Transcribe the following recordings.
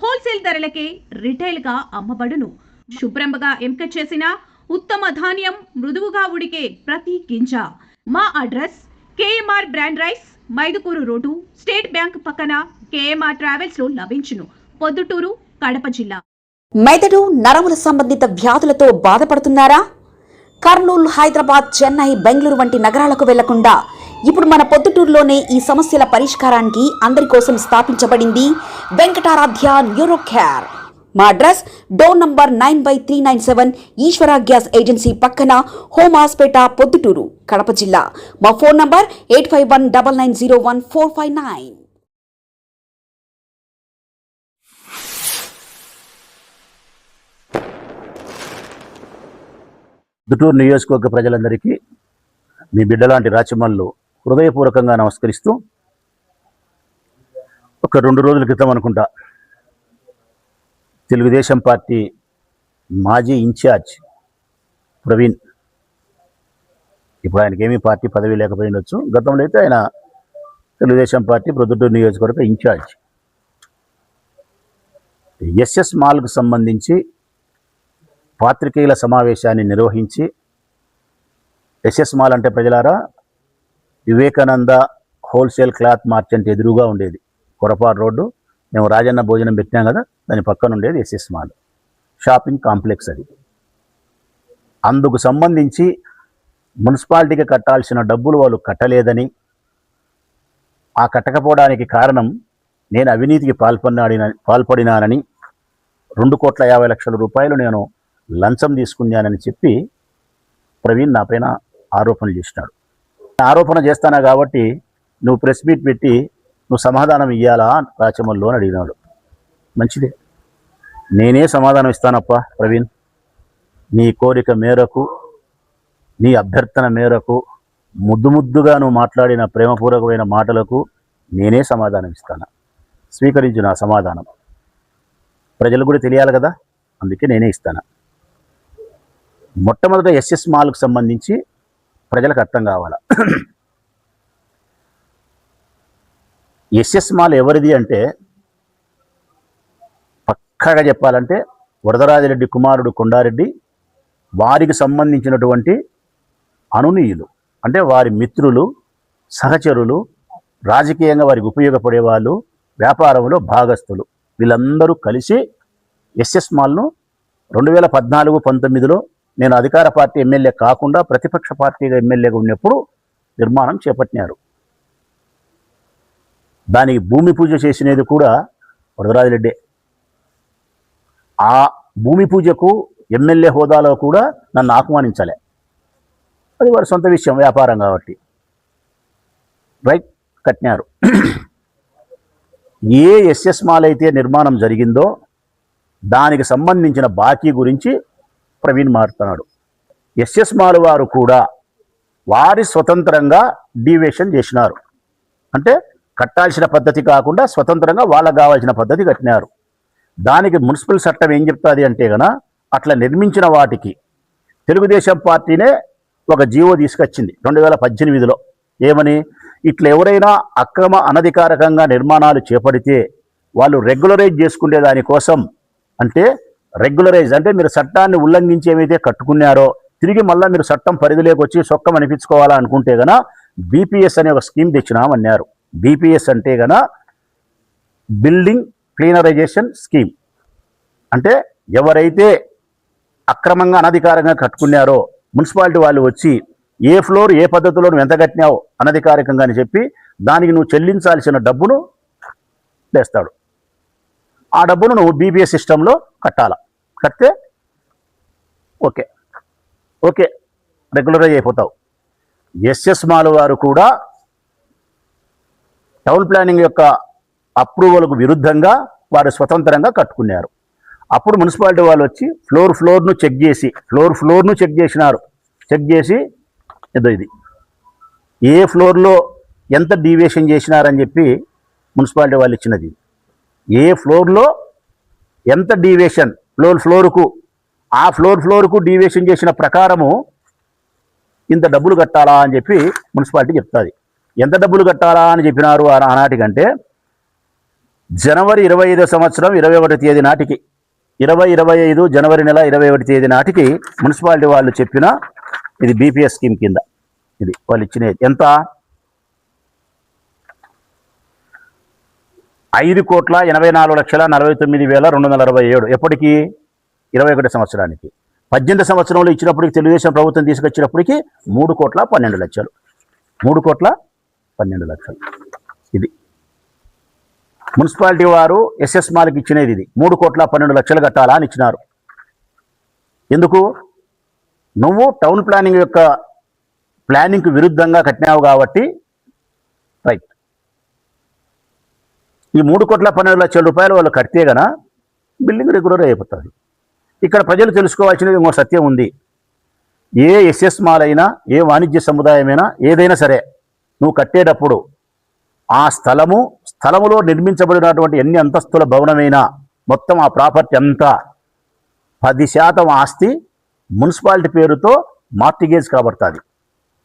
Wholesale ధరలకే retail గా అమ్మబడును. శుభ్రంగా ఎంపిక చేసిన ఉత్తమ ధాన్యం మృదువుగా ఉడికే ప్రతి గింజ. మా address KMR brand rice, Mydukur road, state bank పక్కన, కేఎంఆర్ ట్రావెల్స్ లో లభించును. పొద్దుటూరు, కడప జిల్లా. మెదడు నరముల సంబంధిత వ్యాధులతో బాధపడుతున్నారా? కర్నూలు, హైదరాబాద్, చెన్నై, బెంగళూరు వంటి నగరాలకు వెళ్లకుండా ఇప్పుడు మన పొద్దుటూరులోనే ఈ సమస్యల పరిష్కారానికి అందరి కోసం స్థాపించబడింది వెంకటారాధ్య న్యూరో కేర్. మా అడ్రస్ డోర్ నంబర్ 9/397 ఈశ్వర గ్యాస్ ఏజెన్సీ పక్కన, హోమాస్పేట, పొద్దుటూరు, కడప జిల్లా. మా ఫోన్ నంబర్ 8519901459. పొద్దుటూరు నియోజకవర్గ ప్రజలందరికీ మీ బిడ్డలాంటి రాచమల్లు హృదయపూర్వకంగా నమస్కరిస్తూ, ఒక 2 రోజుల క్రితం అనుకుంటా తెలుగుదేశం పార్టీ మాజీ ఇన్ఛార్జ్ ప్రవీణ్, ఇప్పుడు ఆయనకి ఏమీ పార్టీ పదవి లేకపోయినొచ్చు, గతంలో అయితే ఆయన తెలుగుదేశం పార్టీ పొద్దుటూరు నియోజకవర్గ ఇన్ఛార్జ్, ఎస్ఎస్ మాల్కు సంబంధించి పాత్రికేయుల సమావేశాన్ని నిర్వహించి, ఎస్ఎస్ మాల్ అంటే ప్రజలారా వివేకానంద హోల్సేల్ క్లాత్ మార్చెంట్ ఎదురుగా ఉండేది, కొరపాడు రోడ్డు. మేము రాజన్న భోజనం పెట్టినాం కదా, దాని పక్కన ఉండేది ఎస్ఎస్ మాల్ షాపింగ్ కాంప్లెక్స్. అది అందుకు సంబంధించి మున్సిపాలిటీకి కట్టాల్సిన డబ్బులు వాళ్ళు కట్టలేదని, ఆ కట్టకపోవడానికి కారణం నేను అవినీతికి పాల్పడినానని, 2,50,00,000 రూపాయలు నేను లంచం తీసుకున్నానని చెప్పి ప్రవీణ్ నా పైన ఆరోపణలు చేసినాడు. ఆరోపణ చేస్తానా కాబట్టి నువ్వు ప్రెస్ మీట్ పెట్టి నువ్వు సమాధానం ఇవ్వాలా రాచమల్లు అని అడిగినాడు. మంచిదే, నేనే సమాధానం ఇస్తానప్ప ప్రవీణ్. నీ కోరిక మేరకు, నీ అభ్యర్థన మేరకు, ముద్దుగా నువ్వు మాట్లాడిన ప్రేమపూర్వకమైన మాటలకు నేనే సమాధానం ఇస్తాను. స్వీకరించు నా సమాధానం. ప్రజలకు కూడా తెలియాలి కదా, అందుకే నేనే ఇస్తాను. మొట్టమొదట ఎస్ఎస్ మాల్కు సంబంధించి ప్రజలకు అర్థం కావాలా. ఎస్ఎస్ మాల్ ఎవరిది అంటే, పక్కాగా చెప్పాలంటే వరదరాజిరెడ్డి కుమారుడు కొండారెడ్డి వారికి సంబంధించినటువంటి అనునీయులు, అంటే వారి మిత్రులు, సహచరులు, రాజకీయంగా వారికి ఉపయోగపడే వాళ్ళు, వ్యాపారంలో భాగస్తులు, వీళ్ళందరూ కలిసి ఎస్ఎస్ మాల్ను 2014-19లో నేను అధికార పార్టీ ఎమ్మెల్యే కాకుండా ప్రతిపక్ష పార్టీగా ఎమ్మెల్యేగా ఉన్నప్పుడు నిర్మాణం చేపట్టినారు. దానికి భూమి పూజ చేసినది కూడా వరదరాజిరెడ్డే. ఆ భూమి పూజకు ఎమ్మెల్యే హోదాలో కూడా నన్ను ఆహ్వానించలే. అది వారి సొంత విషయం, వ్యాపారం కాబట్టి రైట్ కట్టినారు. ఏ ఎస్ఎస్ మాల్ అయితే నిర్మాణం జరిగిందో దానికి సంబంధించిన బాకీ గురించి ప్రవీణ్ మాట్లాడుతున్నాడు. ఎస్ఎస్ మాల్ వారు కూడా వారి స్వతంత్రంగా డీవియేషన్ చేసినారు, అంటే కట్టాల్సిన పద్ధతి కాకుండా స్వతంత్రంగా వాళ్ళకు కావాల్సిన పద్ధతి కట్టినారు. దానికి మున్సిపల్ చట్టం ఏం చెప్తుంది అంటే కనుక, అట్లా నిర్మించిన వాటికి తెలుగుదేశం పార్టీనే ఒక జీవో తీసుకొచ్చింది 2018లో. ఏమని, ఇట్లా ఎవరైనా అక్రమ అనధికారికంగా నిర్మాణాలు చేపడితే వాళ్ళు రెగ్యులరైజ్ చేసుకునే దానికోసం, అంటే రెగ్యులరైజ్ అంటే మీరు చట్టాన్ని ఉల్లంఘించి ఏమైతే కట్టుకున్నారో తిరిగి మళ్ళీ మీరు చట్టం పరిధిలోకి వచ్చి సొక్కం అనిపించుకోవాలా అనుకుంటే గన బీపీఎస్ అనే ఒక స్కీమ్ తెచ్చినామన్నారు. బీపీఎస్ అంటే గన బిల్డింగ్ క్లీనరైజేషన్ స్కీమ్. అంటే ఎవరైతే అక్రమంగా అనధికారంగా కట్టుకున్నారో మున్సిపాలిటీ వాళ్ళు వచ్చి ఏ ఫ్లోర్ ఏ పద్ధతిలో నువ్వు ఎంత కట్టినావు అనధికారికంగా అని చెప్పి దానికి నువ్వు చెల్లించాల్సిన డబ్బును తెస్తాడు. ఆ డబ్బును నువ్వు బీపీఎస్ సిస్టంలో కట్టాలా. కడితే ఓకే రెగ్యులరైజ్ అయిపోతావు. ఎస్ఎస్ మాల్ వారు కూడా టౌన్ ప్లానింగ్ యొక్క అప్రూవల్కు విరుద్ధంగా వారు స్వతంత్రంగా కట్టుకున్నారు. అప్పుడు మున్సిపాలిటీ వాళ్ళు వచ్చి ఫ్లోర్ను చెక్ చేసినారు. చెక్ చేసి ఇది ఏ ఫ్లోర్లో ఎంత డీవియేషన్ చేసినారని చెప్పి మున్సిపాలిటీ వాళ్ళు ఇచ్చినది. ఏ ఫ్లోర్లో ఎంత డీవియేషన్, ఫ్లోర్కు ఆ ఫ్లోర్కు డీవియేషన్ చేసిన ప్రకారము ఇంత డబ్బులు కట్టాలా అని చెప్పి మున్సిపాలిటీ చెప్తుంది. ఎంత డబ్బులు కట్టాలా అని చెప్పినారు ఆనాటికంటే జనవరి 25 సంవత్సరం 21 తేదీ నాటికి 2025 జనవరి నెల 21 తేదీ నాటికి మున్సిపాలిటీ వాళ్ళు చెప్పిన ఇది బీపీఎస్ స్కీమ్ కింద ఇది వాళ్ళు ఇచ్చినది ఎంత 5,84,49,267 ఎప్పటికి 21 సంవత్సరానికి 18 సంవత్సరంలో ఇచ్చినప్పటికి తెలుగుదేశం ప్రభుత్వం తీసుకొచ్చినప్పటికి 3,12,00,000 3,12,00,000 ఇది మున్సిపాలిటీ వారు ఎస్ఎస్ మాల్కి ఇచ్చినది ఇది 3,12,00,000 కట్టాలా అని ఇచ్చినారు. ఎందుకు? నువ్వు టౌన్ ప్లానింగ్ యొక్క ప్లానింగ్కి విరుద్ధంగా కట్టినావు కాబట్టి రైట్. ఈ 3,12,00,000 రూపాయలు వాళ్ళు కడితే గన బిల్డింగ్ రెగ్యులర్ అయిపోతుంది. ఇక్కడ ప్రజలు తెలుసుకోవాల్సినది ఇంకో సత్యం ఉంది. ఏ ఎస్ఎస్ మాల్ అయినా ఏ వాణిజ్య సముదాయమైనా ఏదైనా సరే నువ్వు కట్టేటప్పుడు ఆ స్థలములో నిర్మించబడినటువంటి ఎన్ని అంతస్తుల భవనమైనా మొత్తం ఆ ప్రాపర్టీ అంతా 10% ఆస్తి మున్సిపాలిటీ పేరుతో మార్టిగేజ్ కాబడుతుంది.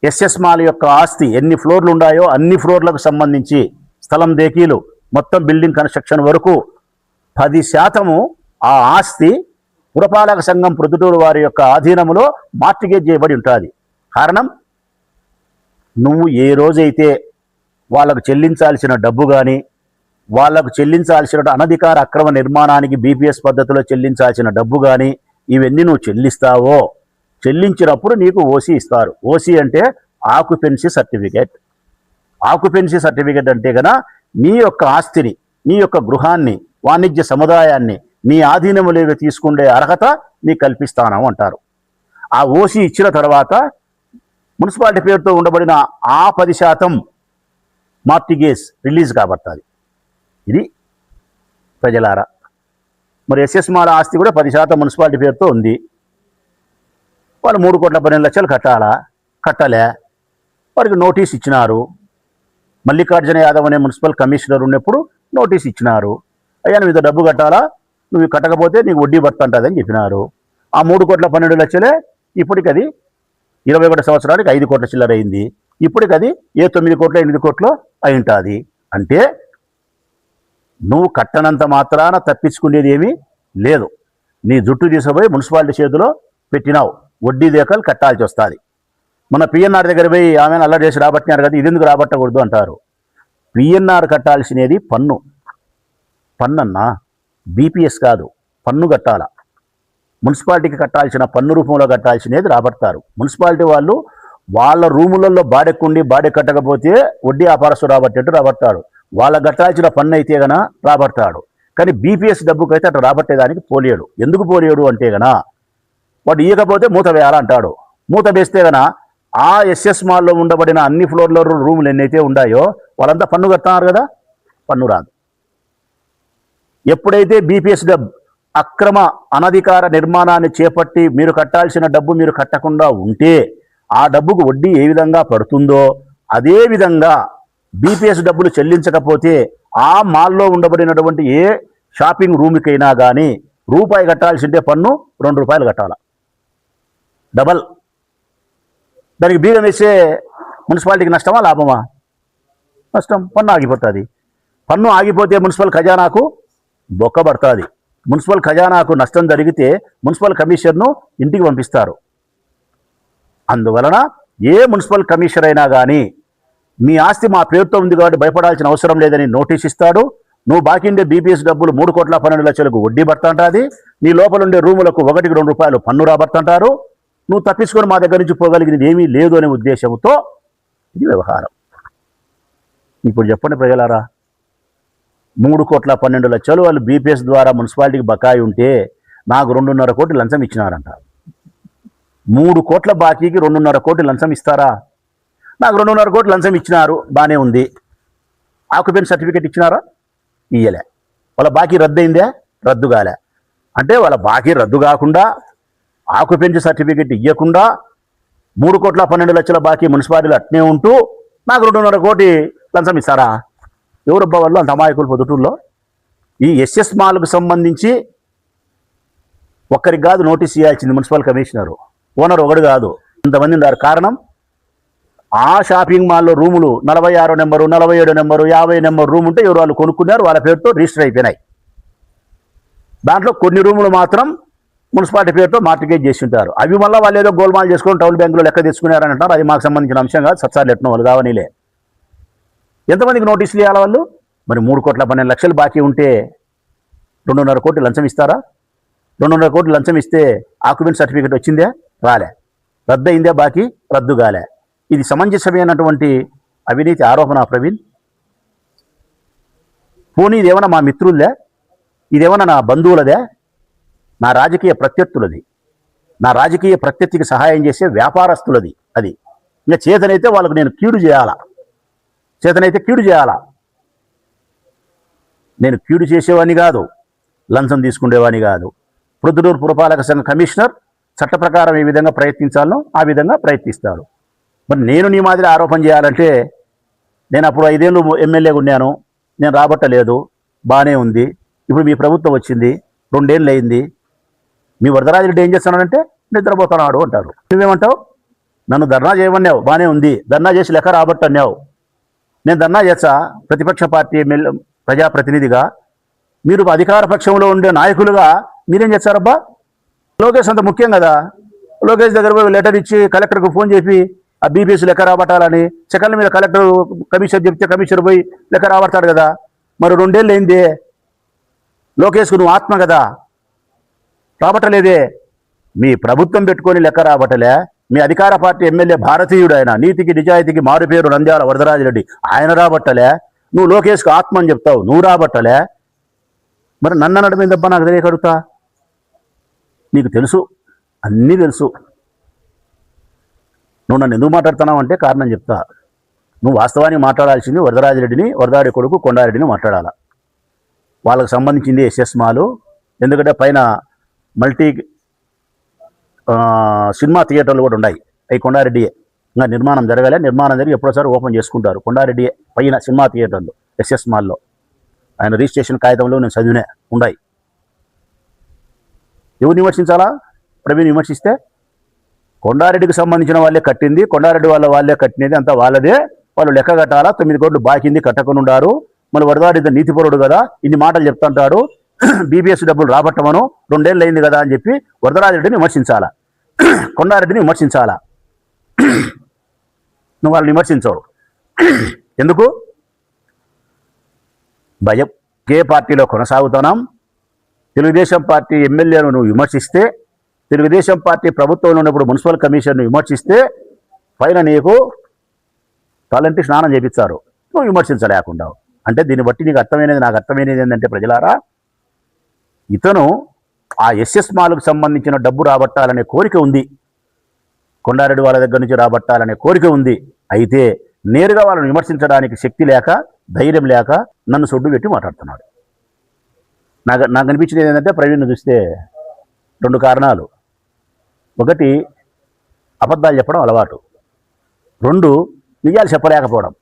ఎస్ఎస్ మాల్ యొక్క ఆస్తి ఎన్ని ఫ్లోర్లు ఉన్నాయో అన్ని ఫ్లోర్లకు సంబంధించి స్థలం దేకీలు మొత్తం బిల్డింగ్ కన్స్ట్రక్షన్ వరకు 10% ఆ ఆస్తి పురపాలక సంఘం ప్రొద్దుటూరు వారి యొక్క ఆధీనంలో మార్టిగేజ్ చేయబడి ఉంటుంది. కారణం, నువ్వు ఏ రోజైతే వాళ్ళకు చెల్లించాల్సిన డబ్బు కానీ వాళ్ళకు చెల్లించాల్సిన అనధికార అక్రమ నిర్మాణానికి బీపీఎస్ పద్ధతిలో చెల్లించాల్సిన డబ్బు కానీ ఇవన్నీ నువ్వు చెల్లిస్తావో చెల్లించినప్పుడు నీకు ఓసీ ఇస్తారు. ఓసీ అంటే ఆక్యుపెన్సీ సర్టిఫికేట్. ఆక్యుపెన్సీ సర్టిఫికేట్ అంటే కనుక నీ యొక్క ఆస్తిని నీ యొక్క గృహాన్ని వాణిజ్య సముదాయాన్ని నీ ఆధీనంలోకి తీసుకునే అర్హత నీకు కల్పిస్తాను అంటారు. ఆ ఓసీ ఇచ్చిన తర్వాత మున్సిపాలిటీ పేరుతో ఉండబడిన ఆ 10% మార్టిగేజ్ రిలీజ్ కాబడుతుంది. ఇది ప్రజలారా. మరి ఎస్ఎస్ మాల్ ఆస్తి కూడా 10% మున్సిపాలిటీ పేరుతో ఉంది. వాళ్ళు 3,12,00,000 కట్టాలా? కట్టలే. వారికి నోటీస్ ఇచ్చినారు. మల్లికార్జున యాదవ్ అనే మున్సిపల్ కమిషనర్ ఉన్నప్పుడు నోటీస్ ఇచ్చినారు. అయ్యా నువ్వు ఇంత డబ్బు కట్టాలా, నువ్వు కట్టకపోతే నీకు వడ్డీ పడుతుంటుందని చెప్పినారు. ఆ 3,12,00,000 ఇప్పటికి అది 21 సంవత్సరానికి 5 కోట్ల చిల్లర అయింది. ఇప్పటికి అది 9 కోట్ల 8 కోట్లు అయి ఉంటుంది. అంటే నువ్వు కట్టనంత మాత్రాన తప్పించుకునేది ఏమీ లేదు. నీ జుట్టు తీసుకుపోయి మున్సిపాలిటీ చేతిలో పెట్టినావు, వడ్డీ దేకలు కట్టాల్సి వస్తుంది. మన పిఎన్ఆర్ దగ్గర పోయి ఆమెను అల్లరి చేసి రాబట్టినారు కదా, ఇది ఎందుకు రాబట్టకూడదు అంటారు. పిఎన్ఆర్ కట్టాల్సినది పన్ను. పన్నన్నా బీపీఎస్ కాదు, పన్ను కట్టాల. మున్సిపాలిటీకి కట్టాల్సిన పన్ను రూపంలో కట్టాల్సినది రాబడతారు. మున్సిపాలిటీ వాళ్ళు వాళ్ళ రూములలో బాడెక్కుండి బాడె కట్టకపోతే వడ్డీ వ్యాపారస్తు రాబట్టేట్టు రాబడతాడు. వాళ్ళకి కట్టాల్సిన పన్ను అయితే గన రాబడతాడు. కానీ బీపీఎస్ డబ్బుకైతే అట్లా రాబట్టేదానికి పోలేడు. ఎందుకు పోలేడు అంటే గన వాడు ఇవ్వకపోతే మూత వేయాలంటాడు. మూత వేస్తే గన ఆ ఎస్ఎస్ మాల్లో ఉండబడిన అన్ని ఫ్లోర్లో రూములు ఎన్నైతే ఉన్నాయో వాళ్ళంతా పన్ను కడుతున్నారు కదా, పన్ను రాదు. ఎప్పుడైతే బీపీఎస్ డబ్బు అక్రమ అనధికార నిర్మాణాన్ని చేపట్టి మీరు కట్టాల్సిన డబ్బు మీరు కట్టకుండా ఉంటే ఆ డబ్బుకు వడ్డీ ఏ విధంగా పడుతుందో అదే విధంగా బీపీఎస్ డబ్బులు చెల్లించకపోతే ఆ మాల్లో ఉండబడినటువంటి ఏ షాపింగ్ రూమ్కైనా కానీ రూపాయి కట్టాల్సిందే పన్ను 2 రూపాయలు కట్టాల, డబల్. దానికి బీగం వేసే మున్సిపాలిటీకి నష్టమా లాభమా? నష్టం. పన్ను ఆగిపోతుంది. పన్ను ఆగిపోతే మున్సిపల్ ఖజానాకు బొక్కబడుతుంది. మున్సిపల్ ఖజానాకు నష్టం జరిగితే మున్సిపల్ కమిషనర్ను ఇంటికి పంపిస్తారు. అందువలన ఏ మున్సిపల్ కమిషనర్ అయినా కానీ మీ ఆస్తి మా పేరుతో ఉంది కాబట్టి భయపడాల్సిన అవసరం లేదని నోటీస్ ఇస్తాడు. నువ్వు బాకీ ఉండే బీపీఎస్ డబ్బులు 3,12,00,000 వడ్డీ పడుతుంటుంది. నీ లోపల ఉండే రూములకు 1కి 2 రూపాయలు పన్ను రాబడుతుంటారు. నువ్వు తప్పించుకొని మా దగ్గర నుంచి పోగలిగినది ఏమీ లేదు అనే ఉద్దేశంతో ఇది వ్యవహారం. ఇప్పుడు చెప్పండి ప్రజలారా, 3,12,00,000 వాళ్ళు బీపీఎస్ ద్వారా మున్సిపాలిటీకి బకాయి ఉంటే నాకు 2.5 కోట్లు లంచం ఇచ్చినారంట. 3 కోట్ల బాకీకి 2.5 కోట్లు లంచం ఇస్తారా? నాకు 2.5 కోట్లు లంచం ఇచ్చినారు, బాగానే ఉంది. ఆక్యుపెన్సీ సర్టిఫికేట్ ఇచ్చినారా? ఇయ్యలే. వాళ్ళ బాకీ రద్దయిందే? రద్దు కాలే. అంటే వాళ్ళ బాకీ రద్దు కాకుండా ఆక్యుపెన్సీ సర్టిఫికేట్ ఇవ్వకుండా 3,12,00,000 బాకీ మున్సిపాలిటీలు అట్నే ఉంటూ నాకు 2.5 కోటి లంచం ఇస్తారా? ఎవరబ్బా వాళ్ళు అంత అమాయకులు పొద్దుటూరులో? ఈ ఎస్ఎస్ మాల్కు సంబంధించి ఒక్కరికి కాదు నోటీస్ ఇవ్వాల్సింది మున్సిపల్ కమిషనరు, ఓనర్ ఒకడు కాదు, ఇంతమంది ఉన్నారు. కారణం ఆ షాపింగ్ మాల్లో రూములు 46 నెంబరు, 47 నెంబరు, 50 నెంబరు రూమ్ ఉంటే ఎవరు వాళ్ళు కొనుక్కున్నారు, వాళ్ళ పేరుతో రిజిస్టర్ అయిపోయినాయి. దాంట్లో కొన్ని రూములు మాత్రం మున్సిపాలిటీ పేరుతో మార్టిగేజ్ చేసి ఉంటారు. అవి మళ్ళీ వాళ్ళు ఏదో గోల్మాల్ చేసుకొని టౌన్ బ్యాంకులో లెక్క తెచ్చుకున్నారని అంటారు. అది మాకు సంబంధించిన అంశం కాదు. సత్సార్లు ఎట్టిన వాళ్ళు కావనిలే. ఎంతమందికి నోటీసులు ఇవ్వాలి వాళ్ళు? మరి 3,12,00,000 బాకీ ఉంటే 2.5 కోట్లు లంచం ఇస్తారా? 2.5 కోట్లు లంచం ఇస్తే ఆక్యుపెంట్ సర్టిఫికేట్ వచ్చిందే? రాలే. రద్దు అయిందే బాకీ? రద్దు కాలే. ఇది సమంజసమైనటువంటి అవినీతి ఆరోపణ ప్రవీణ్? పోనీ ఇదేమన్నా మా మిత్రులదే? ఇదేమన్నా నా బంధువులదే? నా రాజకీయ ప్రత్యర్థులది. నా రాజకీయ ప్రత్యర్థికి సహాయం చేసే వ్యాపారస్తులది. అది ఇంకా చేతనైతే వాళ్ళకు నేను కీడు చేయాలా? చేతనైతే కీడు చేయాలా? నేను కీడు చేసేవాడిని కాదు, లంచం తీసుకునేవాడిని కాదు. ప్రొద్దుటూరు పురపాలక సంఘ కమిషనర్ చట్ట ప్రకారం ఏ విధంగా ప్రయత్నించాలనో ఆ విధంగా ప్రయత్నిస్తాడు. మరి నేను నీ మాదిరి ఆరోపణ చేయాలంటే, నేను అప్పుడు 5 ఏళ్ళు ఎమ్మెల్యేగా ఉన్నాను, నేను రాబట్టలేదు, బాగానే ఉంది. ఇప్పుడు మీ ప్రభుత్వం వచ్చింది, 2 ఏళ్ళు అయింది. మీ వరదరాజరెడ్డి ఏం చేస్తున్నాడంటే నిద్రపోతున్నాడు అంటారు. నువ్వేమంటావు? నన్ను ధర్నా చేయమన్నావు, బాగానే ఉంది, ధర్నా చేసి లెక్క రాబట్టన్నావు. నేను ధర్నా చేస్తా ప్రతిపక్ష పార్టీ ఎమ్మెల్యే ప్రజాప్రతినిధిగా. మీరు అధికార పక్షంలో ఉండే నాయకులుగా మీరేం చేస్తారబ్బా? లోకేష్ అంత ముఖ్యం కదా. లోకేష్ దగ్గర పోయి లెటర్ ఇచ్చి కలెక్టర్కు ఫోన్ చేసి ఆ బీపీఎస్ లెక్క రాబట్టాలని సెకండ్ల మీద కలెక్టర్ కమిషనర్ చెప్తే కమిషనర్ పోయి లెక్క రాబడతాడు కదా. మరి 2 ఏళ్ళు అయింది. లోకేష్కు నువ్వు ఆత్మ కదా, రాబట్టలేదే. మీ ప్రభుత్వం పెట్టుకొని లెక్క రాబట్టలే. మీ అధికార పార్టీ ఎమ్మెల్యే భారతీయుడు, ఆయన నీతికి నిజాయితీకి మారుపేరు నంద్యాల వరదరాజిరెడ్డి, ఆయన రాబట్టలే. నువ్వు లోకేష్కు ఆత్మ అని చెప్తావు, నువ్వు రాబట్టలే. మరి నన్ను అనడం ఏందబ్బా? నాకు తెలియకడుగుతా. నీకు తెలుసు, అన్నీ తెలుసు. నువ్వు నన్ను ఎందుకు మాట్లాడుతున్నావు అంటే కారణం చెప్తా. నువ్వు వాస్తవానికి మాట్లాడాల్సింది వరదరాజిరెడ్డిని, వరదాడి కొడుకు కొండారెడ్డిని మాట్లాడాలా. వాళ్ళకు సంబంధించింది ఎస్ఎస్ మాలు. ఎందుకంటే పైన మల్టీ సినిమా థియేటర్లు కూడా ఉన్నాయి. అవి కొండారెడ్డియే. ఇంకా నిర్మాణం జరగాలి. నిర్మాణం జరిగి ఎప్పుడోసారి ఓపెన్ చేసుకుంటారు. కొండారెడ్డియే పైన సినిమా థియేటర్లు ఎస్ఎస్ మాల్లో. ఆయన రిజిస్ట్రేషన్ కాగితంలో నేను చదివినే ఉన్నాయి. ఎవరు విమర్శించాలా? ప్రవీణ్ విమర్శిస్తే కొండారెడ్డికి సంబంధించిన వాళ్ళే కట్టింది, కొండారెడ్డి వాళ్ళే కట్టినది అంతా వాళ్ళదే. వాళ్ళు లెక్క కట్టాలా. 9 కోట్లు బాకింది, కట్టకుండా ఉండారు. మళ్ళీ వరదాడి నీతిపరుడు కదా, ఇన్ని మాటలు చెప్తుంటాడు. బీపీఎస్ డబ్బులు రాబట్టమను, 2 ఏళ్ళు అయింది కదా అని చెప్పి వరదరాజిరెడ్డిని విమర్శించాలా, కొండారెడ్డిని విమర్శించాలా. నువ్వు వాళ్ళు విమర్శించవు. ఎందుకు? భయం. ఏ పార్టీలో కొనసాగుతున్నాం. తెలుగుదేశం పార్టీ ఎమ్మెల్యేను నువ్వు విమర్శిస్తే, తెలుగుదేశం పార్టీ ప్రభుత్వంలో ఉన్నప్పుడు మున్సిపల్ కమిషన్ను విమర్శిస్తే పైన నీకు తలంటి స్నానం చేపిస్తారు. నువ్వు విమర్శించలేకుండా. అంటే దీన్ని బట్టి నీకు అర్థమైనది, నాకు అర్థమైనది ఏంటంటే ప్రజలారా, ఇతను ఆ ఎస్ఎస్ మాల్కు సంబంధించిన డబ్బు రాబట్టాలనే కోరిక ఉంది. కొండారెడ్డి వాళ్ళ దగ్గర నుంచి రాబట్టాలనే కోరిక ఉంది. అయితే నేరుగా వాళ్ళని విమర్శించడానికి శక్తి లేక, ధైర్యం లేక నన్ను సొడ్డు పెట్టి మాట్లాడుతున్నాడు. నాకు అనిపించింది ఏంటంటే ప్రవీణ్ను చూస్తే 2 కారణాలు. 1, అబద్ధాలు చెప్పడం అలవాటు. 2, నిజాలు చెప్పలేకపోవడం.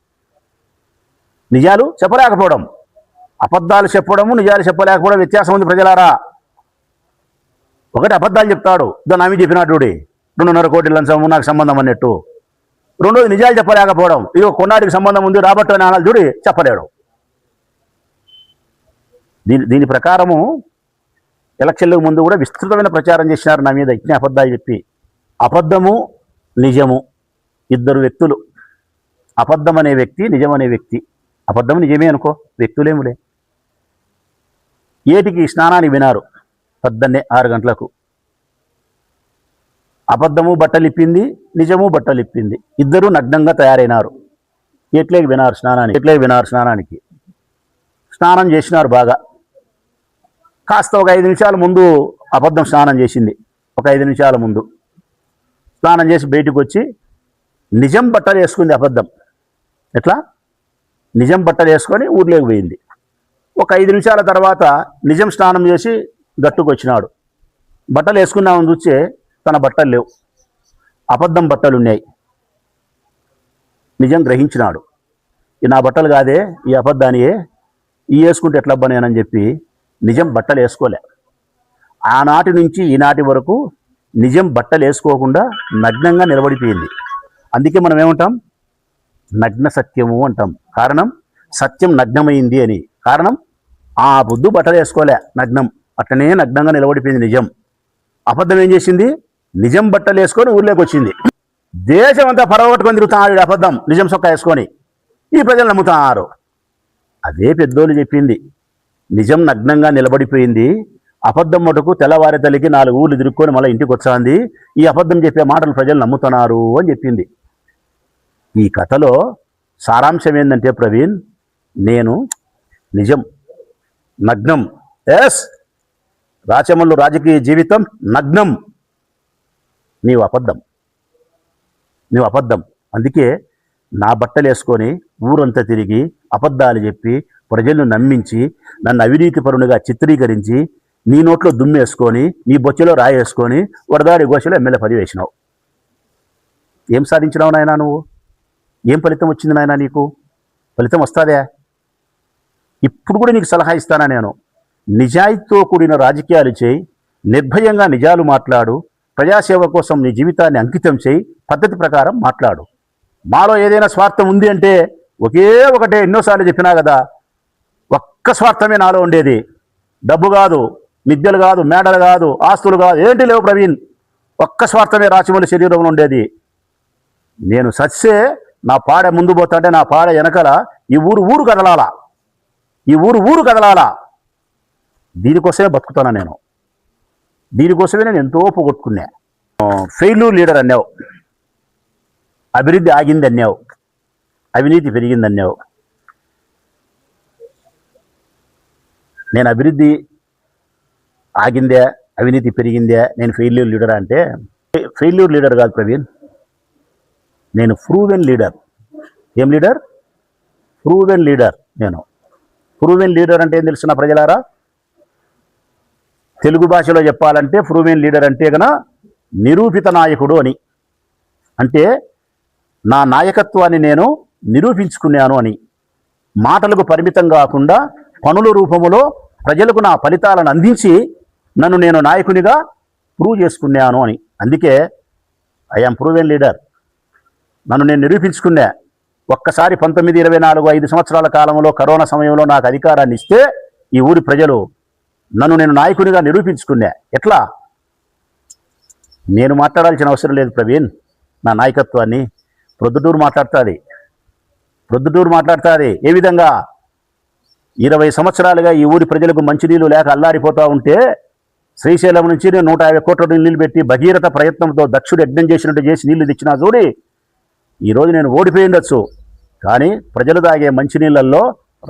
అబద్ధాలు చెప్పడము, నిజాలు చెప్పలేకపోవడం వ్యత్యాసం ఉంది ప్రజలారా. 1 అబద్ధాలు చెప్తాడు, దాన్ని ఆమె చెప్పినట్టు 2.5 కోట్ల లంచము నాకు సంబంధం అన్నట్టు. 2 నిజాలు చెప్పలేకపోవడం. ఇదిగో కొన్నాడికి సంబంధం ఉంది, రాబట్టు అనే అనాలు చూడి చెప్పలేడు. దీని ప్రకారము ఎలక్షన్లకు ముందు కూడా విస్తృతమైన ప్రచారం చేసినారు నా మీద ఇచ్చిన అబద్ధాలు చెప్పి. అబద్ధము నిజము 2 వ్యక్తులు. అబద్ధం అనే వ్యక్తి, నిజం అనే వ్యక్తి. అబద్ధం నిజమే అనుకో, వ్యక్తులేములే. ఏటికి స్నానానికి వినారు పొద్దున్నే 6 గంటలకు. అబద్ధము బట్టలు ఇప్పింది, నిజము బట్టలు ఇప్పింది. 2 నగ్నంగా తయారైనారు. ఎట్లేకి వినారు స్నానానికి. స్నానం చేసినారు బాగా. కాస్త ఒక 5 నిమిషాల ముందు అబద్ధం స్నానం చేసింది. ఒక 5 నిమిషాల ముందు స్నానం చేసి బయటకు వచ్చి నిజం బట్టలు వేసుకుంది అబద్ధం. ఎట్లా? నిజం బట్టలు వేసుకొని ఊర్లోకి పోయింది. ఒక 5 నిమిషాల తర్వాత నిజం స్నానం చేసి గట్టుకు వచ్చినాడు. బట్టలు వేసుకున్నామని చూస్తే తన బట్టలు లేవు, అబద్ధం బట్టలు ఉన్నాయి. నిజం గ్రహించినాడు. ఈ నా బట్టలు కాదే, ఈ అబద్ధానియే, ఈ వేసుకుంటే ఎట్లబ్బా నేనని చెప్పి నిజం బట్టలు వేసుకోలే. ఆనాటి నుంచి ఈనాటి వరకు నిజం బట్టలు వేసుకోకుండా నగ్నంగా నిలబడిపోయింది. అందుకే మనం ఏమంటాం, నగ్న సత్యము అంటాం. కారణం సత్యం నగ్నమైంది అని. కారణం ఆ బుద్ధు బట్టలు వేసుకోలే, నగ్నం అట్లనే నగ్నంగా నిలబడిపోయింది నిజం. అబద్ధం ఏం చేసింది? నిజం బట్టలు వేసుకొని ఊర్లోకి వచ్చింది. దేశం అంతా పరగొట్టుకొని తిరుగుతున్నాడు అబద్ధం నిజం సొక్క వేసుకొని. ఈ ప్రజలు నమ్ముతున్నారు. అదే పెద్దోళ్ళు చెప్పింది. నిజం నగ్నంగా నిలబడిపోయింది, అబద్ధం మటుకు తెల్లవారి తల్లికి 4 ఊర్లు తిరుక్కొని మళ్ళీ ఇంటికి వచ్చాంది. ఈ అబద్ధం చెప్పే మాటలు ప్రజలు నమ్ముతున్నారు అని చెప్పింది. ఈ కథలో సారాంశం ఏంటంటే ప్రవీణ్, నేను నిజం, నగ్నం. ఎస్, రాచమల్లు రాజకీయ జీవితం నగ్నం. నీవు అబద్ధం. అందుకే నా బట్టలు వేసుకొని ఊరంతా తిరిగి అబద్ధాలు చెప్పి ప్రజలను నమ్మించి నన్ను అవినీతి పరునిగా చిత్రీకరించి నీ నోట్లో దుమ్మేసుకొని నీ బొచ్చెలో రాయేసుకొని వరదాడి ఘోషలో ఎమ్మెల్యే పదవి వేసినావు. ఏం సాధించినావు నాయనా నువ్వు? ఏం ఫలితం వచ్చింది నాయనా నీకు? ఫలితం వస్తుందే? ఇప్పుడు కూడా నీకు సలహా ఇస్తానా నేను. నిజాయితీతో కూడిన రాజకీయాలు చేయి, నిర్భయంగా నిజాలు మాట్లాడు, ప్రజాసేవ కోసం నీ జీవితాన్ని అంకితం చేయి, పద్ధతి ప్రకారం మాట్లాడు. మాలో ఏదైనా స్వార్థం ఉంది అంటే ఒకటే ఎన్నోసార్లు చెప్పినా కదా, ఒక్క స్వార్థమే నాలో ఉండేది. డబ్బు కాదు, మిద్దెలు కాదు, మేడలు కాదు, ఆస్తులు కాదు, ఏంటి లేవు ప్రవీణ్. ఒక్క స్వార్థమే రాచమల్లి శరీరంలో ఉండేది. నేను సత్సే నా పాడ ముందు పోతాంటే నా పాడ వెనకల ఈ ఊరు కదలాలా, ఈ ఊరు కదలాలా. దీనికోసమే బతుకుతాను నేను. దీనికోసమే నేను ఎంతో పోగొట్టుకున్నా. ఫెయిల్యూర్ లీడర్ అన్నావు, అభివృద్ధి ఆగింది అన్నావు, అవినీతి పెరిగింది అన్నావు. నేను అభివృద్ధి ఆగిందే, అవినీతి పెరిగిందే, నేను ఫెయిల్యూర్ లీడర్ అంటే ఫెయిల్యూర్ లీడర్ కాదు ప్రవీణ్, నేను ప్రూవెన్ లీడర్. ఏం లీడర్? Proven leader. నేను ప్రూవెన్ లీడర్ అంటే ఏం తెలుసున్న ప్రజలారా? తెలుగు భాషలో చెప్పాలంటే ప్రూవెన్ లీడర్ అంటే కనుక నిరూపిత నాయకుడు అని. అంటే నా నాయకత్వాన్ని నేను నిరూపించుకున్నాను అని. మాటలకు పరిమితం కాకుండా పనుల రూపంలో ప్రజలకు నా ఫలితాలను అందించి నన్ను నేను నాయకునిగా ప్రూవ్ చేసుకున్నాను అని. అందుకే ఐఎమ్ ప్రూవెన్ లీడర్. నన్ను నేను నిరూపించుకున్నా. ఒక్కసారి 1924 5 సంవత్సరాల కాలంలో కరోనా సమయంలో నాకు అధికారాన్ని ఇస్తే ఈ ఊరి ప్రజలు నన్ను నేను నాయకునిగా నిరూపించుకున్నా. ఎట్లా? నేను మాట్లాడాల్సిన అవసరం లేదు ప్రవీణ్. నా నాయకత్వాన్ని ప్రొద్దుటూరు మాట్లాడుతుంది. ఏ విధంగా? 20 సంవత్సరాలుగా ఈ ఊరి ప్రజలకు మంచినీళ్ళు లేక అల్లారిపోతూ ఉంటే శ్రీశైలం నుంచి 150 కోట్ల నీళ్లు పెట్టి భగీరథ ప్రయత్నంతో దక్షుడు యజ్ఞం చేసినట్టు చేసి నీళ్లు తెచ్చినా చూడి ఈరోజు నేను ఓడిపోయి ఉండొచ్చు, కానీ ప్రజలు తాగే మంచినీళ్ళల్లో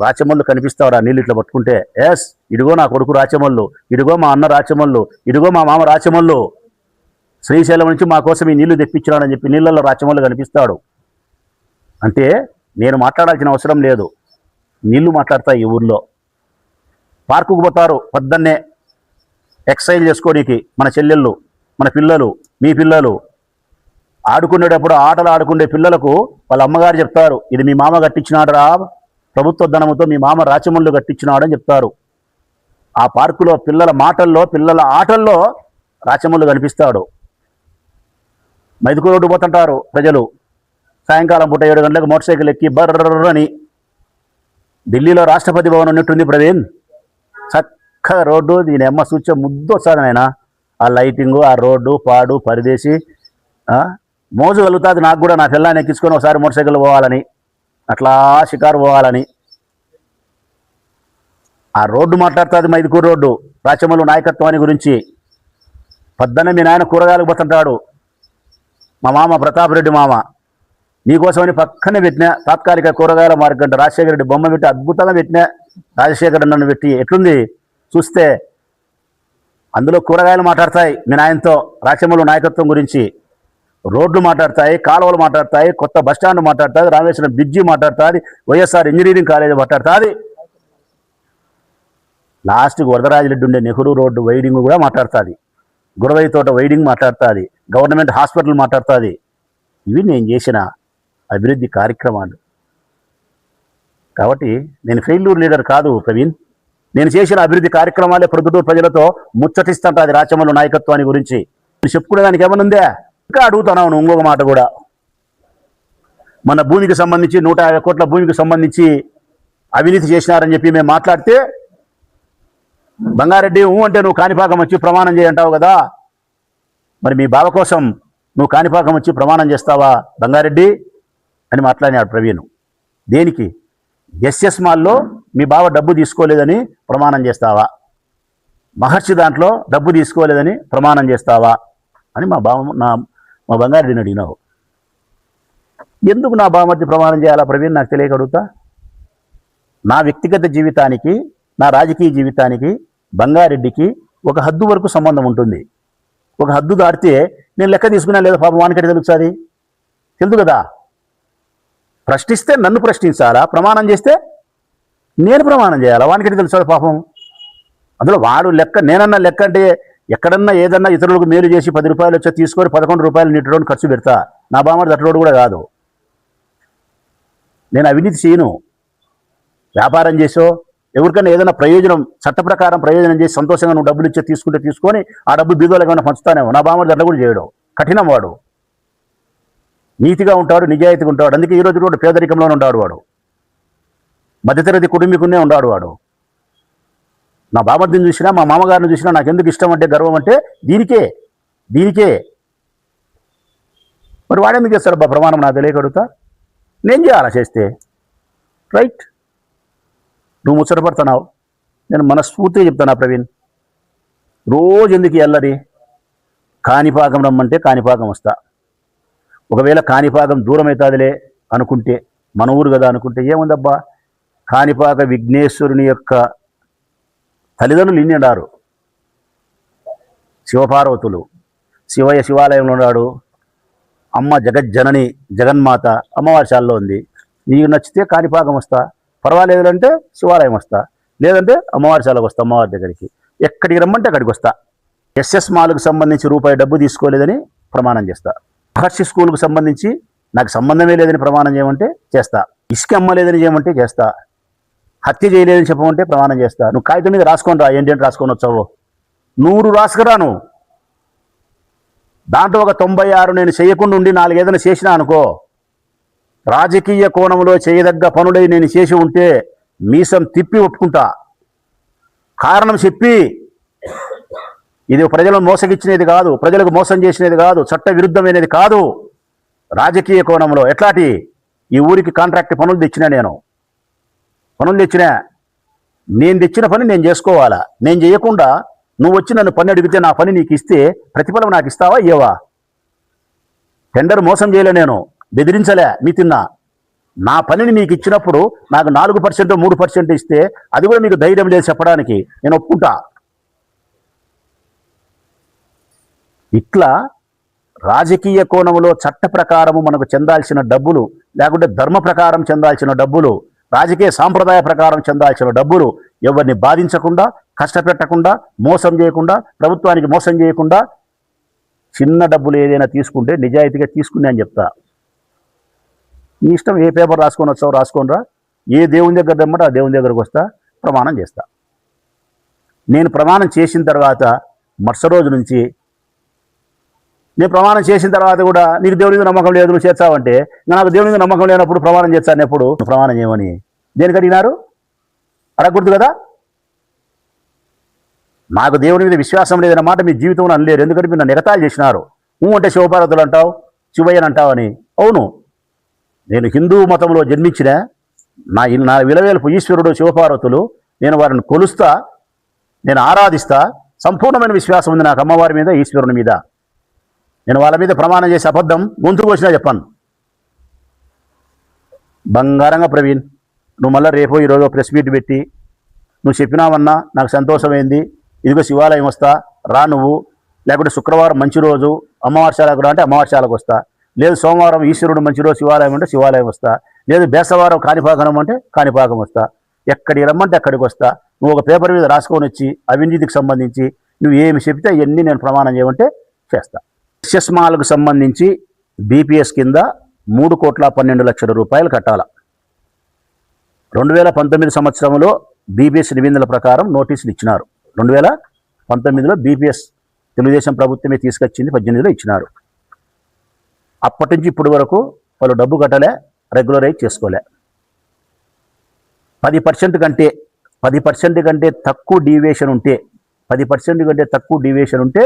రాచమల్లు కనిపిస్తావు. ఆ నీళ్ళు ఇట్లా పట్టుకుంటే, ఎస్, ఇదిగో నా కొడుకు రాచమల్లు, ఇదిగో మా అన్న రాచమల్లు, ఇదిగో మా మామ రాచమల్లు, శ్రీశైలం నుంచి మా కోసం ఈ నీళ్లు తెప్పించినాడని చెప్పి నీళ్ళల్లో రాచమల్లు కనిపిస్తాడు. అంటే నేను మాట్లాడాల్సిన అవసరం లేదు, నీళ్లు మాట్లాడతాయి. ఈ ఊర్లో పార్కుకు పోతారు పొద్దున్నే ఎక్సర్సైజ్ చేసుకోనికి మన చెల్లెళ్ళు, మన పిల్లలు, మీ పిల్లలు ఆడుకునేటప్పుడు ఆటలు ఆడుకునే పిల్లలకు వాళ్ళ అమ్మగారు చెప్తారు, ఇది మీ మామ కట్టించినాడు రా, ప్రభుత్వ ధనముతో మీ మామ రాచమల్లు కట్టించినాడు అని చెప్తారు. ఆ పార్కులో పిల్లల మాటల్లో, పిల్లల ఆటల్లో రాచమల్లు కనిపిస్తాడు. మైదుకూరు రోడ్డు పోతుంటారు ప్రజలు, సాయంకాలం పూట 7 గంటలకు మోటార్ సైకిల్ ఎక్కి బర్రని. ఢిల్లీలో రాష్ట్రపతి భవన్ ఉన్నట్టుంది ప్రవీణ్. చక్కగా రోడ్డు, దీని అమ్మ సూచన ముద్దు వస్తుంది ఆయన. ఆ లైటింగు, ఆ రోడ్డు, పాడు, పరిదేశి మోజు కలుగుతుంది నాకు కూడా. నా పిల్లాన్ని ఎక్కించుకొని ఒకసారి మోటార్ సైకిల్ పోవాలని, అట్లా షికారు పోవాలని. ఆ రోడ్డు మాట్లాడుతుంది, మైదుకూరు రోడ్డు, రాచమల్లు నాయకత్వాన్ని గురించి. పొద్దున్న మీ నాయన కూరగాయలకు పోతుంటాడు, మా మామ ప్రతాప్ రెడ్డి మామ, నీకోసమని పక్కనే పెట్టినా తాత్కాలిక కూరగాయల మార్కెట్. రాజశేఖర రెడ్డి బొమ్మ పెట్టి అద్భుతంగా పెట్టినా, రాజశేఖర నన్ను పెట్టి ఎట్లుంది చూస్తే. అందులో కూరగాయలు మాట్లాడతాయి మీ నాయనతో, రాచమల్లు నాయకత్వం గురించి. రోడ్లు మాట్లాడతాయి, కాలువలు మాట్లాడతాయి, కొత్త బస్టాండ్ మాట్లాడుతుంది, రామేశ్వరం బ్రిడ్జి మాట్లాడుతుంది, వైఎస్ఆర్ ఇంజనీరింగ్ కాలేజీ మాట్లాడుతుంది, లాస్ట్కి వరదరాజిరెడ్డి ఉండే నెహ్రూ రోడ్డు వైడింగ్ కూడా మాట్లాడుతుంది, గురవై తోట వైడింగ్ మాట్లాడుతుంది, గవర్నమెంట్ హాస్పిటల్ మాట్లాడుతుంది. ఇవి నేను చేసిన అభివృద్ధి కార్యక్రమాలు. కాబట్టి నేను ఫెయిల్యూర్ లీడర్ కాదు ప్రవీణ్. నేను చేసిన అభివృద్ధి కార్యక్రమాలే ప్రొద్దుటూరు ప్రజలతో ముచ్చటిస్తుంటుంది రాచమల్లు నాయకత్వాన్ని గురించి. చెప్పుకునే దానికి ఏమన్నా ఉందే? ఇంకా అడుగుతున్నావు ఇంకొక మాట కూడా. మన భూమికి సంబంధించి 150 కోట్ల భూమికి సంబంధించి అవినీతి చేసినారని చెప్పి మేము మాట్లాడితే బంగారెడ్డి అంటే నువ్వు కాణిపాకం వచ్చి ప్రమాణం చేయంటావు కదా, మరి మీ బావ కోసం నువ్వు కాణిపాకం వచ్చి ప్రమాణం చేస్తావా బంగారెడ్డి అని మాట్లాడినాడు ప్రవీణ్. దేనికి? ఎస్ఎస్ మాల్లో మీ బావ డబ్బు తీసుకోలేదని ప్రమాణం చేస్తావా, మహర్షి దాంట్లో డబ్బు తీసుకోలేదని ప్రమాణం చేస్తావా అని మా బంగారెడ్డిని అడిగినావు. ఎందుకు నా బావమర్ది ప్రమాణం చేయాలా ప్రవీణ్ నాకు తెలియక అడుగుతా. నా వ్యక్తిగత జీవితానికి, నా రాజకీయ జీవితానికి బంగారెడ్డికి ఒక హద్దు వరకు సంబంధం ఉంటుంది. ఒక హద్దు దాటితే నేను లెక్క తీసుకున్నా లేదా పాపం వానికటి తెలుస్తుంది, తెలుసు కదా. ప్రశ్నిస్తే నన్ను ప్రశ్నించాలా, ప్రమాణం చేస్తే నేను ప్రమాణం చేయాలా, వానికటి తెలుస్తుంది పాపం. అందులో వాడు లెక్క, నేనన్నా లెక్క అంటే ఎక్కడన్నా ఏదన్నా ఇతరులకు మేలు చేసి 10 రూపాయలు వచ్చి తీసుకొని 11 రూపాయలు నీటి ఖర్చు పెడతా. నా బామ్మడి అట్లోడు కూడా కాదు. నేను అవినీతి చేయను. వ్యాపారం చేసో ఎవరికైనా ఏదైనా ప్రయోజనం, చట్ట ప్రకారం ప్రయోజనం చేసి సంతోషంగా నువ్వు డబ్బులు ఇచ్చే తీసుకొని ఆ డబ్బు బీదోళ్ళకి ఏమైనా పంచుతానేమో. నా బామ్మడి అట్లా కూడా చేయడం. కఠినం వాడు. నీతిగా ఉంటాడు, నిజాయితీగా ఉంటాడు. అందుకే ఈరోజు కూడా పేదరికంలోనే ఉన్నాడు వాడు. మధ్యతరగతి కుటుంబీకునే ఉన్నాడు వాడు. నా బామర్దిని చూసినా, మా మామగారిని చూసినా నాకు ఎందుకు ఇష్టం అంటే, గర్వం అంటే దీనికే. మరి వాడెందుకు చేస్తాడు బా ప్రమాణం నాకు తెలియకడుగుతా. నేను చేయాలా చేస్తే? రైట్, నువ్వు ముచ్చటపడుతున్నావు. నేను మనస్ఫూర్తిగా చెప్తాను ప్రవీణ్, రోజు ఎందుకు వెళ్ళది? కాణిపాకం రమ్మంటే కాణిపాకం వస్తా. ఒకవేళ కాణిపాకం దూరం అవుతుందిలే అనుకుంటే, మన ఊరు కదా అనుకుంటే, ఏముందబ్బా, కాణిపాక విఘ్నేశ్వరుని యొక్క తల్లిదండ్రులు ఇన్నిండారు, శివపార్వతులు. శివయ్య శివాలయంలో ఉన్నాడు, అమ్మ జగజ్జనని జగన్మాత అమ్మవారిశాలలో ఉంది. నీకు నచ్చితే కాణిపాకం వస్తా, పర్వాలేదంటే శివాలయం వస్తా, లేదంటే అమ్మవారిశాలకు వస్తా, అమ్మవారి దగ్గరికి. ఎక్కడికి రమ్మంటే అక్కడికి వస్తా. ఎస్ఎస్ మాల్కు సంబంధించి రూపాయి డబ్బు తీసుకోలేదని ప్రమాణం చేస్తా. మహర్షి స్కూల్కు సంబంధించి నాకు సంబంధమే లేదని ప్రమాణం చేయమంటే చేస్తా. ఇసుక అమ్మలేదని చేయమంటే చేస్తా. హత్య చేయలేదని చెప్పమంటే ప్రమాణం చేస్తా. నువ్వు కాగితం మీద రాసుకొని రా, ఏంటంటే రాసుకొని వచ్చావో 100 రాసుకురాను. దాంట్లో ఒక 96 నేను చేయకుండా ఉండి 4 ఏదైనా చేసినా అనుకో, రాజకీయ కోణంలో చేయదగ్గ పనులై నేను చేసి ఉంటే మీసం తిప్పి ఒప్పుకుంటా. కారణం చెప్పి, ఇది ప్రజలను మోసగిచ్చినది కాదు, ప్రజలకు మోసం చేసినది కాదు, చట్ట విరుద్ధమైనది కాదు. రాజకీయ కోణంలో ఎట్లాంటి ఈ ఊరికి కాంట్రాక్ట్ పనులు తెచ్చినా, నేను తెచ్చిన పని నేను చేసుకోవాలా. నేను చేయకుండా నువ్వు వచ్చి నన్ను పని అడిగితే నా పని నీకు ఇస్తే ప్రతిఫలం నాకు ఇస్తావా ఇవ్వవా? టెండర్ మోసం చేయలే, నేను బెదిరించలే, మీ తిన్నా. నా పనిని మీకు ఇచ్చినప్పుడు నాకు 4% 3% ఇస్తే అది కూడా మీకు ధైర్యం లేదు చెప్పడానికి, నేను ఒప్పుకుంటా. ఇట్లా రాజకీయ కోణంలో చట్ట ప్రకారము మనకు చెందాల్సిన డబ్బులు, లేకుంటే ధర్మ ప్రకారం చెందాల్సిన డబ్బులు, రాజకీయ సాంప్రదాయ ప్రకారం చెందాల్సిన డబ్బులు ఎవరిని బాధించకుండా, కష్టపెట్టకుండా, మోసం చేయకుండా, ప్రభుత్వానికి మోసం చేయకుండా చిన్న డబ్బులు ఏదైనా తీసుకుంటే నిజాయితీగా తీసుకునే అని చెప్తా. నీ ఇష్టం, ఏ పేపర్ రాసుకొని వచ్చావు రాసుకోనరా. ఏ దేవుని దగ్గర దమ్మంటే ఆ దేవుని దగ్గరకు వస్తా, ప్రమాణం చేస్తా. నేను ప్రమాణం చేసిన తర్వాత మరుసటి రోజు నుంచి, నేను ప్రమాణం చేసిన తర్వాత కూడా నీకు దేవుని మీద నమ్మకం లేదు నువ్వు చేస్తావంటే, నాకు దేవుని మీద నమ్మకం లేనప్పుడు ప్రమాణం చేస్తాను. ఎప్పుడు ప్రమాణం చేయమని దేనికి అడిగినారు? అడగకూడదు కదా. నాకు దేవుని మీద విశ్వాసం లేదన్నమాట మీ జీవితంలో అనలేరు. ఎందుకంటే మీరు నన్ను ఎగతాళి చేసినారు. అంటే శివపార్వతులు అంటావు, శివయ్యని అంటావు అని. అవును, నేను హిందూ మతంలో జన్మించిన నా విలవేలుపు ఈశ్వరుడు శివపార్వతులు, నేను వారిని కొలుస్తా, నేను ఆరాధిస్తా. సంపూర్ణమైన విశ్వాసం ఉంది నాకు అమ్మవారి మీద, ఈశ్వరుని మీద. నేను వాళ్ళ మీద ప్రమాణం చేసి అబద్ధం గొంతుకు వచ్చినా చెప్పాను. బంగారంగా ప్రవీణ్, నువ్వు మళ్ళీ రేపో ఈరోజు ప్రెస్ మీట్ పెట్టి నువ్వు చెప్పినావన్నా నాకు సంతోషమైంది, ఇదిగో శివాలయం వస్తా రా నువ్వు, లేకుంటే శుక్రవారం మంచి రోజు అమ్మవారిశాలకు రా అంటే అమ్మవారిశాలకు వస్తా, లేదు సోమవారం ఈశ్వరుడు మంచి రోజు శివాలయం అంటే శివాలయం వస్తా, లేదు బేసవారం కాణిపాకం అంటే కాణిపాకం వస్తా. ఎక్కడికి రమ్మంటే అక్కడికి వస్తా. నువ్వు ఒక పేపర్ మీద రాసుకొని వచ్చి అవినీతికి సంబంధించి నువ్వు ఏమి చెప్తే అవన్నీ నేను ప్రమాణం చేయమంటే చేస్తా. ఎస్ఎస్ మాల్కు సంబంధించి బీపీఎస్ కింద 3,12,00,000 రూపాయలు కట్టాల. 2019 సంవత్సరంలో బీపీఎస్ నిబంధనల ప్రకారం నోటీసులు ఇచ్చినారు. 2019లో బీపీఎస్ తెలుగుదేశం ప్రభుత్వమే తీసుకొచ్చింది, 18లో ఇచ్చినారు. అప్పటి నుంచి ఇప్పటి వరకు వాళ్ళు డబ్బు కట్టలే, రెగ్యులరైజ్ చేసుకోలే. 10% కంటే తక్కువ డీవియేషన్ ఉంటే 10% కంటే తక్కువ డీవియేషన్ ఉంటే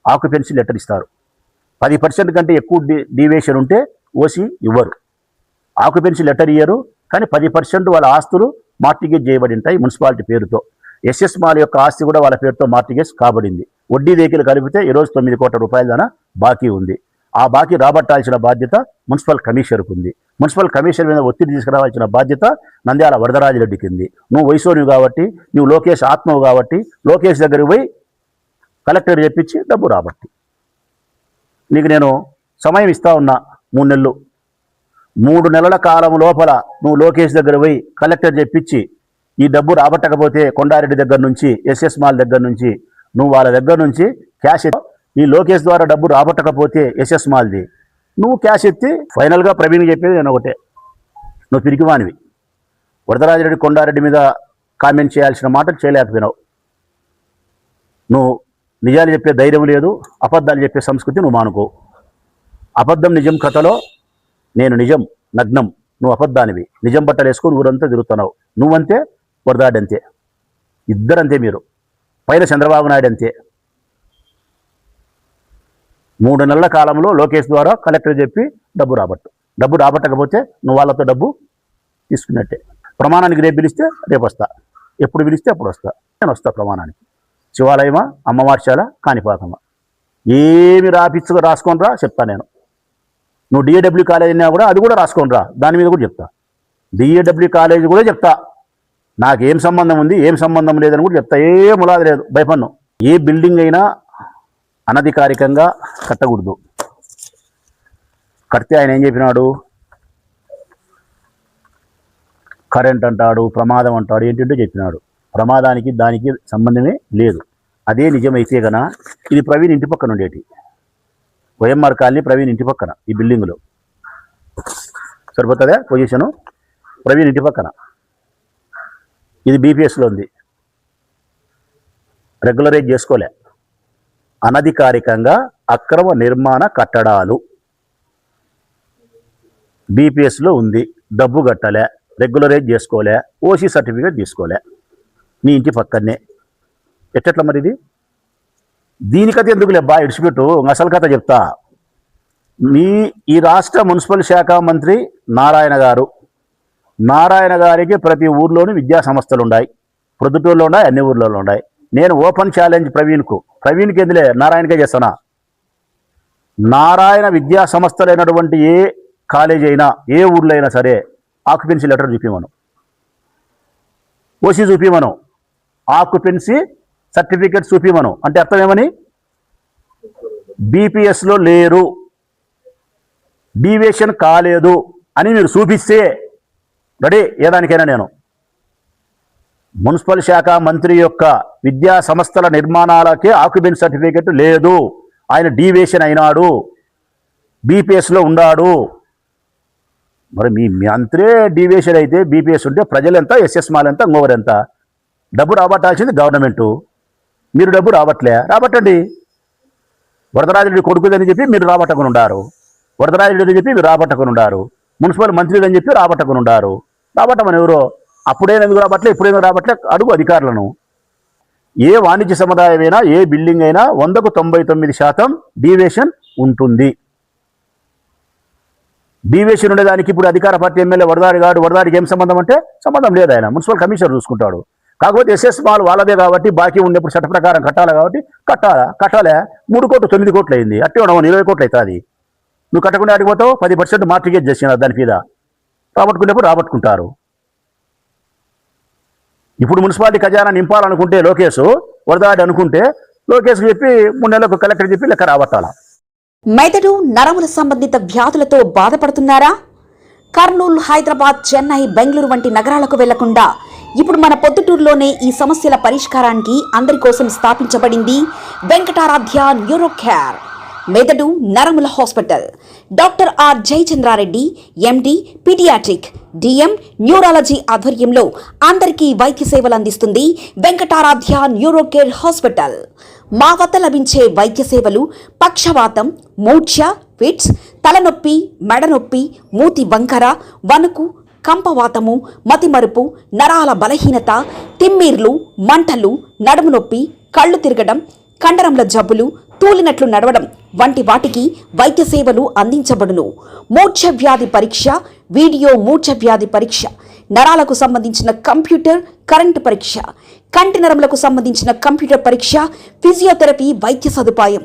ఆక్యుపెన్సీ లెటర్ ఇస్తారు. 10% కంటే ఎక్కువ డీవియేషన్ ఉంటే ఓసీ ఇవ్వరు, ఆక్యుపెన్సీ లెటర్ ఇయ్యరు. కానీ 10% వాళ్ళ ఆస్తులు మార్టిగేజ్ చేయబడి ఉంటాయి మున్సిపాలిటీ పేరుతో. ఎస్ఎస్ మాల్ యొక్క ఆస్తి కూడా వాళ్ళ పేరుతో మార్టిగేజ్ కాబడింది. వడ్డీ రేఖలు కలిపితే ఈరోజు 9 కోట్ల రూపాయల దాకా బాకీ ఉంది. ఆ బాకీ రాబట్టాల్సిన బాధ్యత మున్సిపల్ కమిషనర్కు ఉంది. మున్సిపల్ కమిషనర్ మీద ఒత్తిడి తీసుకురావాల్సిన బాధ్యత నంద్యాల వరదరాజిరెడ్డికి ఉంది. నువ్వు వయసోనివి కాబట్టి, నువ్వు లోకేష్ ఆత్మవు కాబట్టి లోకేష్ దగ్గరికి పోయి కలెక్టర్ చెప్పించి డబ్బు రాబట్టి. నీకు నేను సమయం ఇస్తా ఉన్నా 3 నెలలు. 3 నెలల కాలం లోపల నువ్వు లోకేష్ దగ్గర పోయి కలెక్టర్ చెప్పించి ఈ డబ్బు రాబట్టకపోతే కొండారెడ్డి దగ్గర నుంచి, ఎస్ఎస్ మాల్ దగ్గర నుంచి నువ్వు వాళ్ళ దగ్గర నుంచి క్యాష్ ఈ లోకేష్ ద్వారా డబ్బు రాబట్టకపోతే ఎస్ఎస్ మాల్ది నువ్వు క్యాష్ ఎత్తి ఫైనల్గా ప్రవీణ్ చెప్పేది నేను ఒకటే, నువ్వు పిరికివానివి. వరదరాజిరెడ్డి కొండారెడ్డి మీద కామెంట్ చేయాల్సిన మాటలు చేయలేకపోయినావు. నువ్వు నిజాలు చెప్పే ధైర్యం లేదు, అబద్ధాలు చెప్పే సంస్కృతి నువ్వు మానుకో. అబద్ధం నిజం కథలో నేను నిజం నగ్నం, నువ్వు అబద్ధానివి. నిజం బట్టలు వేసుకొని ఊరంతా తిరుగుతున్నావు. నువ్వంతే, వరదాడి అంతే, ఇద్దరంతే. మీరు పైన చంద్రబాబు నాయుడు అంతే. 3 నెలల కాలంలో లోకేష్ ద్వారా కలెక్టర్ చెప్పి డబ్బు రాబట్టకపోతే నువ్వు వాళ్ళతో డబ్బు తీసుకున్నట్టే. ప్రమాణానికి రేపు పిలిస్తే రేపు వస్తా, ఎప్పుడు పిలిస్తే అప్పుడు వస్తా. నేను వస్తా ప్రమాణానికి. శివాలయమా, అమ్మవార్శాల, కాణిపాకమా, ఏమి రాసుకొని రా చెప్తా నేను. నువ్వు డిఏడబ్ల్యూ కాలేజ్ అయినా కూడా అది కూడా రాసుకొని రా, దాని మీద కూడా చెప్తా. డిఏడబ్ల్యూ కాలేజ్ కూడా చెప్తా. నాకేం సంబంధం ఉంది, ఏం సంబంధం లేదని కూడా చెప్తా. ఏ ములాది లేదు, భయపడ్ను. ఏ బిల్డింగ్ అయినా అనధికారికంగా కట్టకూడదు. కడితే ఆయన ఏం చెప్పినాడు, కరెంట్ అంటాడు, ప్రమాదం అంటాడు, ఏంటంటే చెప్పినాడు. ప్రమాదానికి దానికి సంబంధమే లేదు. అదే నిజమైతే కన్నా ఇది ప్రవీణ్ ఇంటి పక్కన ఉండేటి, వైఎంఆర్ కాలనీ ప్రవీణ్ ఇంటి పక్కన ఈ బిల్డింగులో సరిపోతుందా పొజిషను? ప్రవీణ్ ఇంటి పక్కన ఇది బీపీఎస్లో ఉంది. రెగ్యులరైజ్ చేసుకోలే, అనధికారికంగా అక్రమ నిర్మాణ కట్టడాలు బీపీఎస్లో ఉంది. డబ్బు కట్టలే, రెగ్యులరైజ్ చేసుకోలే, ఓసీ సర్టిఫికేట్ తీసుకోలే, నీ ఇంటి పక్కనే. ఎట్టట్లా మరి ఇది? దీని కథ ఎందుకులే బా, ఇడిచిపెట్టు. అసలు కథ చెప్తా. ఈ రాష్ట్ర మున్సిపల్ శాఖ మంత్రి నారాయణ గారికి ప్రతి ఊర్లోనూ విద్యా సంస్థలు ఉన్నాయి. ప్రొద్దుటూరులో ఉన్నాయి, అన్ని ఊర్లలో ఉన్నాయి. నేను ఓపెన్ ఛాలెంజ్ ప్రవీణ్కి ఎందులే, నారాయణకే చేస్తానా. నారాయణ విద్యా సంస్థలైనటువంటి ఏ కాలేజ్ అయినా, ఏ ఊర్లో అయినా సరే ఆక్యుపెన్సీ లెటర్ చూపిమను, ఓసీ చూపిమను, ఆక్యుపెన్సీ సర్టిఫికేట్ చూపిమను. అంటే అర్థం ఏమని? బీపీఎస్లో లేరు, డీవియేషన్ కాలేదు అని మీరు చూపిస్తే రెడీ ఏదానికైనా. నేను మున్సిపల్ శాఖ మంత్రి యొక్క విద్యా సంస్థల నిర్మాణాలకే ఆక్యుపెన్సీ సర్టిఫికేట్ లేదు, ఆయన డీవియేషన్ అయినాడు, బీపీఎస్లో ఉన్నాడు. మరి మీ మంత్రే డీవియేషన్ అయితే, బీపీఎస్ ఉంటే ప్రజలు ఎంత, ఎస్ఎస్ మాల్ ఎంత, ఇంకోవరు ఎంత? డబ్బు రాబట్టాల్సింది గవర్నమెంటు. మీరు డబ్బు రాబట్టండి. వరదరాజిరెడ్డి కొడుకుదని చెప్పి మీరు రాబట్టకుని ఉండారు, వరదరాజిరెడ్డి చెప్పి మీరు రాబట్టకుని ఉండారు, మున్సిపల్ మంత్రిదని చెప్పి రాబట్టకుని ఉండారు. రాబట్టమని ఎవరో అప్పుడైనా ఎందుకు రాబట్టలే, ఇప్పుడైనా రాబట్టలే అడుగు అధికారులను. ఏ వాణిజ్య సముదాయమైనా, ఏ బిల్డింగ్ అయినా 100కు 99% డీవియేషన్ ఉంటుంది. డీవియేషన్ ఉండేదానికి ఇప్పుడు అధికార పార్టీ ఎమ్మెల్యే వరదాడికి ఏం సంబంధం అంటే సంబంధం లేదు. ఆయన మున్సిపల్ కమిషనర్ చూసుకుంటాడు. కాకపోతే ఎస్ఎస్ మాల్ వాళ్ళదే కాబట్టి బాకీ ఉండేప్పుడు చట్ట ప్రకారం కట్టాలి కాబట్టి కట్టాలే. 3 కోట్లు 9 కోట్లు అయింది, అట్టే ఉండవు 20 కోట్లు అవుతుంది. నువ్వు కట్టకుండా అడిగిపోతావు, 10% మార్టిగేజ్ చేసిన దాని మీద రాబట్టుకునేప్పుడు రాబట్టుకుంటారు. ఇప్పుడు మున్సిపాలిటీ ఖజానా నింపాలనుకుంటే లోకేష్, వరదాడి అనుకుంటే లోకేష్కి చెప్పి 3 నెలలకు కలెక్టర్ చెప్పి లెక్క రాబట్టాలా. మెదడు నరముల సంబంధిత వ్యాధులతో బాధపడుతున్నారా? కర్నూలు, హైదరాబాద్, చెన్నై, బెంగళూరు వంటి నగరాలకు వెళ్లకుండా ఇప్పుడు మన పొద్దుటూరులోనే ఈ సమస్యల పరిష్కారానికి అందరి కోసం స్థాపించబడింది వెంకటారాధ్య న్యూరో కేర్ మెదడు నరముల hospital. Doctor R Jayachandrareddy, MD, paediatric, DM, neurology ఆధ్వర్యంలో అందరికీ వైద్య సేవలు అందిస్తుంది వెంకటారాధ్య న్యూరో కేర్ హాస్పిటల్. మా వద్ద లభించే వైద్య సేవలు పక్షవాతం, మూర్ఛ, ఫిట్స్, తలనొప్పి, మెడనొప్పి, మూతి వంకర, వణుకు, కంపవాతము, మతిమరుపు, నరాల బలహీనత, తిమ్మిర్లు, మంటలు, నడుము నొప్పి, కళ్ళు తిరగడం, కండరంల జబ్బులు, తూలినట్లు నడవడం వంటి వాటికి వైద్య సేవలు అందించబడును. మూర్ఛవ్యాధి పరీక్ష, వీడియో మూర్ఛవ్యాధి పరీక్ష, నరాలకు సంబంధించిన కంప్యూటర్ కరెంటు పరీక్ష, కంటి నరములకు సంబంధించిన కంప్యూటర్ పరీక్ష, ఫిజియోథెరపీ వైద్య సదుపాయం,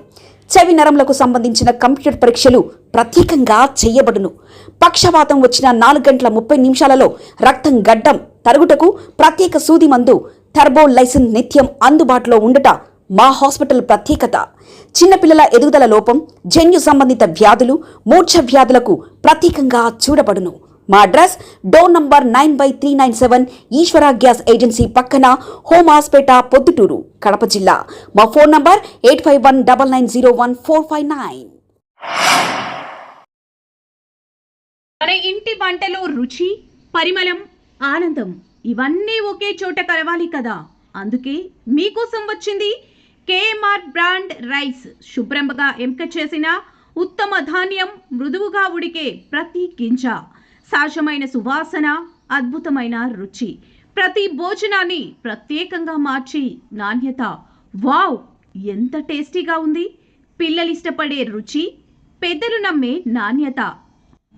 చెవి నరములకు సంబంధించిన కంప్యూటర్ పరీక్షలు ప్రత్యేకంగా చేయబడును. పక్షవాతం వచ్చిన 4 గంటల 30 నిమిషాలలో రక్తం గడ్డం తరుగుటకు ప్రత్యేక సూది మందు థర్బోలైసిన్ నిత్యం అందుబాటులో ఉండుట మా హాస్పిటల్ ప్రత్యేకత. చిన్నపిల్లల ఎదుగుదల లోపం, జన్యు సంబంధిత వ్యాధులు, మూర్ఛ వ్యాధులకు ప్రత్యేకంగా చూడబడును. మా అడ్రస్ డోర్ నంబర్ 9/397 ఈశ్వర గ్యాస్ ఏజెన్సీ పక్కన, హోమాస్పేట, పొద్దుటూరు, కడప జిల్లా. మా ఫోన్ నంబర్ 8519901459. మన ఇంటి వంటలో రుచి, పరిమళం, ఆనందం ఇవన్నీ ఒకే చోట కలవాలి కదా. అందుకే మీకోసం వచ్చింది కేఎంఆర్ బ్రాండ్ రైస్. శుభ్రంగా ఎంపిక చేసిన ఉత్తమ ధాన్యం, మృదువుగా ఉడికే ప్రతి గింజ, సహజమైన సువాసన, అద్భుతమైన రుచి, ప్రతి భోజనాన్ని ప్రత్యేకంగా మార్చి నాణ్యత. వావ్, ఎంత టేస్టీగా ఉంది! పిల్లలు ఇష్టపడే రుచి, పెద్దలు నమ్మే నాణ్యత.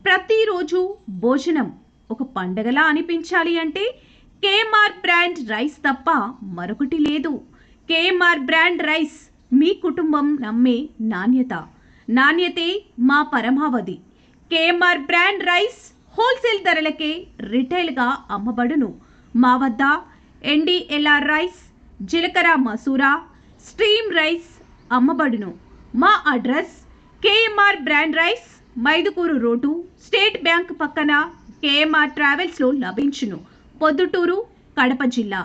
ప్రతిరోజు భోజనం ఒక పండగలా అనిపించాలి అంటే కేఎంఆర్ బ్రాండ్ రైస్ తప్ప మరొకటి లేదు. కేఎంఆర్ బ్రాండ్ రైస్ మీ కుటుంబం నమ్మే నాణ్యత. నాణ్యతే మా పరమావధి. కేఎంఆర్ బ్రాండ్ రైస్ హోల్సేల్ ధరలకే రిటైల్గా అమ్మబడును. మా వద్ద ఎన్డీఎల్ఆర్ రైస్, జీలకర్ర మసూరా, స్ట్రీమ్ రైస్ అమ్మబడును. మా address KMR brand rice, Mydukur road, state bank పక్కన, కేఎంఆర్ ట్రావెల్స్లో లభించును. పొద్దుటూరు, కడప జిల్లా.